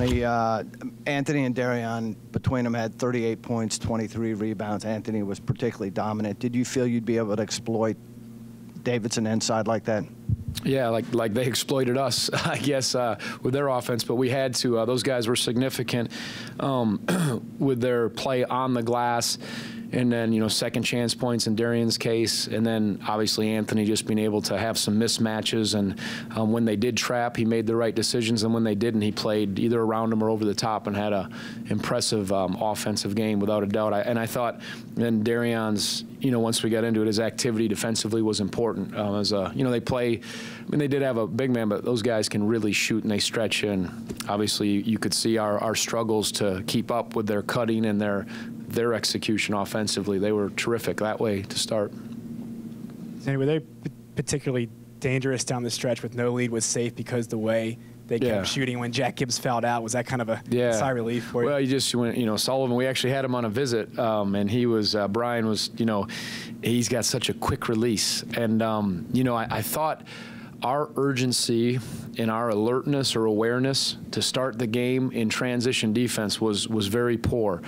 Tony, Anthony and Darion, between them, had 38 points, 23 rebounds. Anthony was particularly dominant. Did you feel you'd be able to exploit Davidson inside like that? Yeah, like they exploited us, I guess, with their offense, but we had to. Those guys were significant with their play on the glass. And then, you know, second chance points in Darion's case. And then, obviously, Anthony just being able to have some mismatches. And when they did trap, he made the right decisions. And when they didn't, he played either around them or over the top and had an impressive offensive game, without a doubt. And I thought then Darion's, you know, once we got into it, his activity defensively was important. You know, they play, I mean, they did have a big man, but those guys can really shoot and they stretch in. Obviously, you could see our struggles to keep up with their cutting and their execution offensively. They were terrific that way to start. Were they particularly dangerous down the stretch with no lead was safe because the way they kept shooting when Jack Gibbs fouled out? Was that kind of a sigh of relief for you? Well, you just went, you know, Sullivan, we actually had him on a visit, and he was, Brian was, you know, he's got such a quick release. And, you know, I thought our urgency and our alertness or awareness to start the game in transition defense was very poor.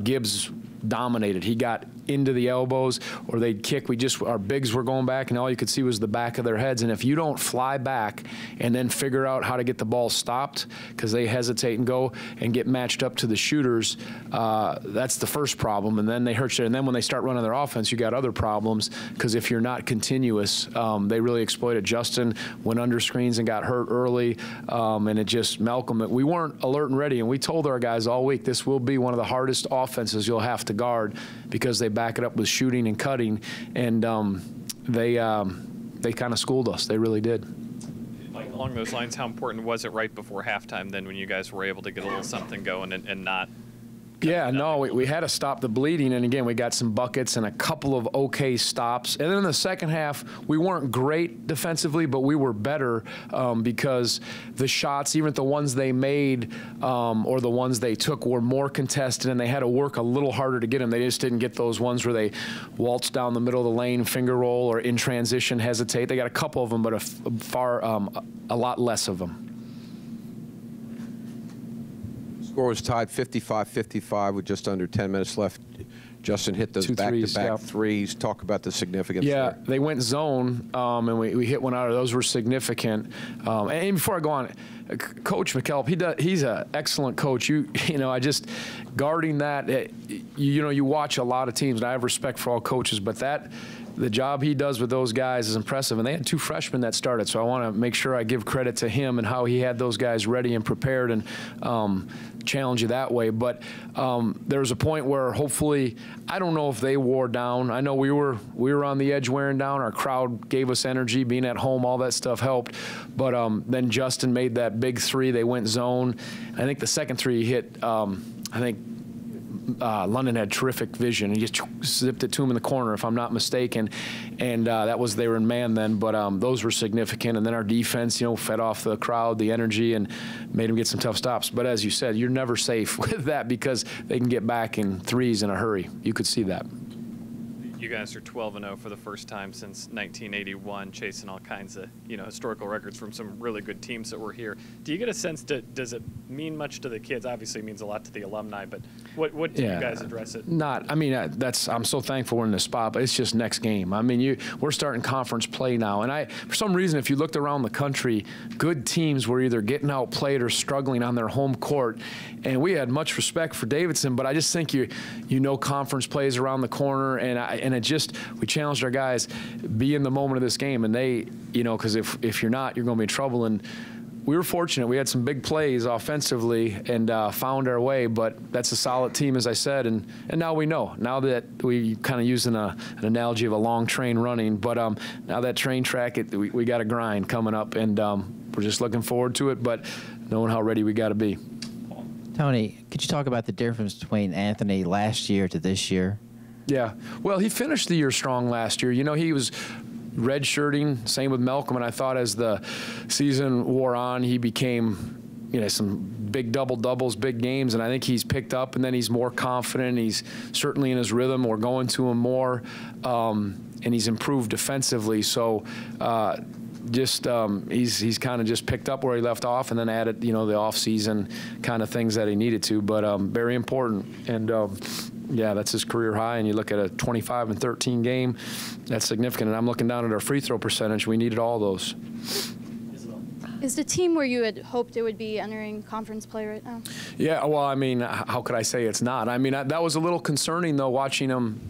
Gibbs dominated. He got into the elbows or they'd kick. Our bigs were going back and all you could see was the back of their heads. And if you don't fly back and then figure out how to get the ball stopped because they hesitate and go and get matched up to the shooters, that's the first problem. And then they hurt you. And then when they start running their offense, you got other problems because if you're not continuous, they really exploited. Justin went under screens and got hurt early, and it just, Malcolm, we weren't alert and ready. And we told our guys all week, this will be one of the hardest offenses you'll have to guard because they back it up with shooting and cutting, and they kind of schooled us. They really did. Along those lines, how important was it right before halftime then when you guys were able to get a little something going and not? Yeah, no, we had to stop the bleeding, and again, we got some buckets and a couple of okay stops. And then in the second half, we weren't great defensively, but we were better because the shots, even the ones they made or the ones they took, were more contested, and they had to work a little harder to get them. They just didn't get those ones where they waltz down the middle of the lane, finger roll, or in transition hesitate. They got a couple of them, but a lot less of them. Score was tied 55-55 with just under 10 minutes left. Justin hit those back-to-back threes. Talk about the significance. Yeah, there. They went zone, and we hit one out of those. Were significant. And before I go on, Coach McKellop, he's an excellent coach. You know, I just guarding that. You know, you watch a lot of teams, and I have respect for all coaches, but the job he does with those guys is impressive. And they had two freshmen that started, so I want to make sure I give credit to him and how he had those guys ready and prepared and challenge you that way. But there was a point where hopefully, I don't know if they wore down. I know we were on the edge wearing down. Our crowd gave us energy. Being at home, all that stuff helped. But then Justin made that big three. They went zone. I think the second three hit, I think, London had terrific vision. He just zipped it to him in the corner, if I'm not mistaken. And they were in man then, but those were significant. And then our defense, you know, fed off the crowd, the energy, and made them get some tough stops. But as you said, you're never safe with that because they can get back in threes in a hurry. You could see that. You guys are 12-0 for the first time since 1981, chasing all kinds of, you know, historical records from some really good teams that were here. Do you get a sense does it mean much to the kids? Obviously, it means a lot to the alumni, but what do you guys address it? I mean, I'm so thankful we're in this spot, but it's just next game. I mean, we're starting conference play now, and for some reason, if you looked around the country, good teams were either getting outplayed or struggling on their home court, and we had much respect for Davidson, but I just think you know conference plays around the corner, and we challenged our guys, be in the moment of this game, and they, you know, because if you're not, you're going to be in trouble. And we were fortunate. We had some big plays offensively and found our way, but that's a solid team, as I said, and now we know. Now that we kind of using an analogy of a long train running, but now that train track, we got a grind coming up, and we're just looking forward to it, but knowing how ready we got to be. Tony, could you talk about the difference between Anthony last year to this year? Yeah, well, he finished the year strong last year. You know, he was redshirting, same with Malcolm, and I thought as the season wore on, he became, you know, some big double-doubles, big games, and I think he's picked up, and then he's more confident. He's certainly in his rhythm. We're going to him more, and he's improved defensively. So he's kind of just picked up where he left off and then added, the off-season kind of things that he needed to. But very important. And yeah, that's his career high. And you look at a 25-13 game, that's significant. And I'm looking down at our free throw percentage. We needed all those. Is the team where you had hoped it would be entering conference play right now? Yeah, well, I mean, how could I say it's not? I mean, that was a little concerning, though, watching them,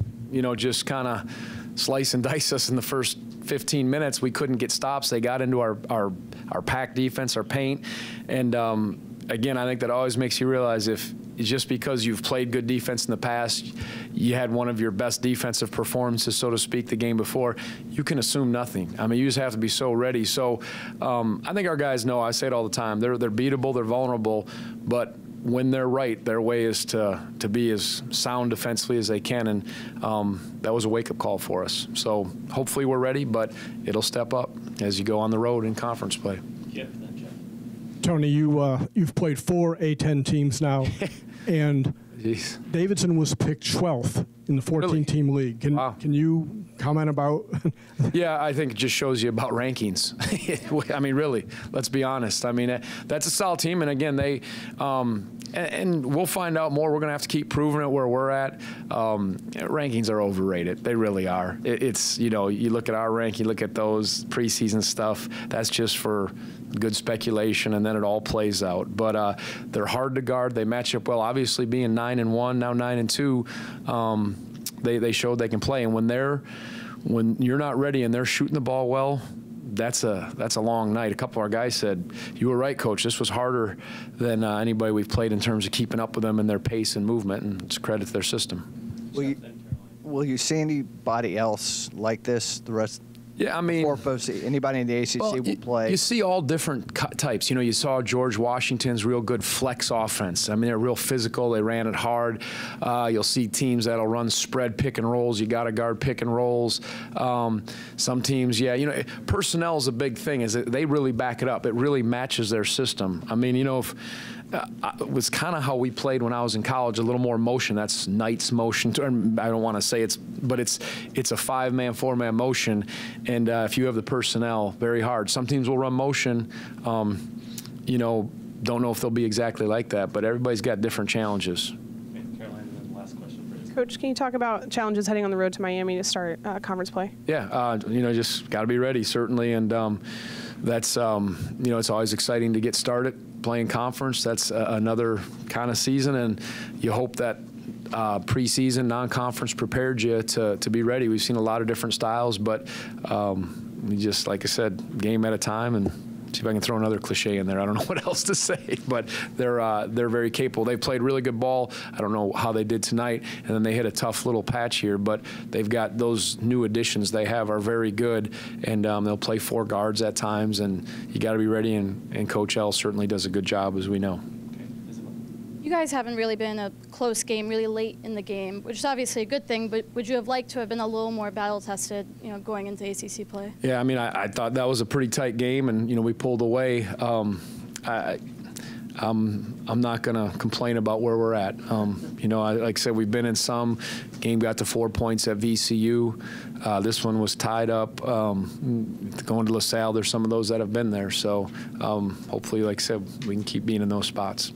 just kind of slice and dice us in the first 15 minutes. We couldn't get stops. They got into our pack defense, our paint. And, again, I think that always makes you realize if just because you've played good defense in the past, you had one of your best defensive performances, so to speak, the game before, you can assume nothing. I mean, you just have to be so ready. So I think our guys know, I say it all the time, they're beatable, they're vulnerable, but when they're right, their way is to be as sound defensively as they can, and that was a wake-up call for us. So hopefully we're ready, but it'll step up as you go on the road in conference play. Yeah. Tony, you've played 4 A-10 teams now, and Jeez. Davidson was picked 12th in the 14-team league. Can you comment about? Yeah, I think it just shows you about rankings. I mean, really, let's be honest. I mean, that's a solid team, and again, they and we'll find out more. We're going to have to keep proving it where we're at. Rankings are overrated. They really are. It's, you look at our rank, you look at those preseason stuff, that's just for good speculation, and then it all plays out. But they're hard to guard. They match up well. Obviously, being 9-1, now 9-2, they showed they can play. And when you're not ready and they're shooting the ball well, that's a long night. A couple of our guys said, "You were right, Coach. This was harder than anybody we've played in terms of keeping up with them and their pace and movement." And it's credit to their system. Will you see anybody else like this the rest? Yeah, I mean, anybody in the ACC will play. You see all different types. You saw George Washington's real good flex offense. I mean, they're real physical. They ran it hard. You'll see teams that'll run spread pick and rolls. You got to guard pick and rolls. Some teams, yeah, personnel is a big thing. Is that they really back it up. It really matches their system. I mean, if it was kind of how we played when I was in college, a little more motion. That's Knight's motion. I don't want to say but it's a 5-man, 4-man motion. And if you have the personnel, very hard. Some teams will run motion. Don't know if they'll be exactly like that, but everybody's got different challenges. Caroline, last question for you. Coach, can you talk about challenges heading on the road to Miami to start conference play? Yeah, just got to be ready, certainly. And that's, it's always exciting to get started playing conference. That's another kind of season, and you hope that preseason, non-conference prepared you to be ready. We've seen a lot of different styles, but we just, like I said, game at a time, and see if I can throw another cliche in there. I don't know what else to say, but they're very capable. They've played really good ball. I don't know how they did tonight, and then they hit a tough little patch here, but they've got those new additions they have are very good, and they'll play 4 guards at times, and you got to be ready, and Coach L certainly does a good job, as we know. You guys haven't really been a close game really late in the game, which is obviously a good thing, but would you have liked to have been a little more battle-tested, going into ACC play? Yeah, I mean, I thought that was a pretty tight game, and, we pulled away. I'm not going to complain about where we're at. Like I said, we've been in some. Game got to 4 points at VCU. This one was tied up. Going to LaSalle, there's some of those that have been there. So hopefully, like I said, we can keep being in those spots.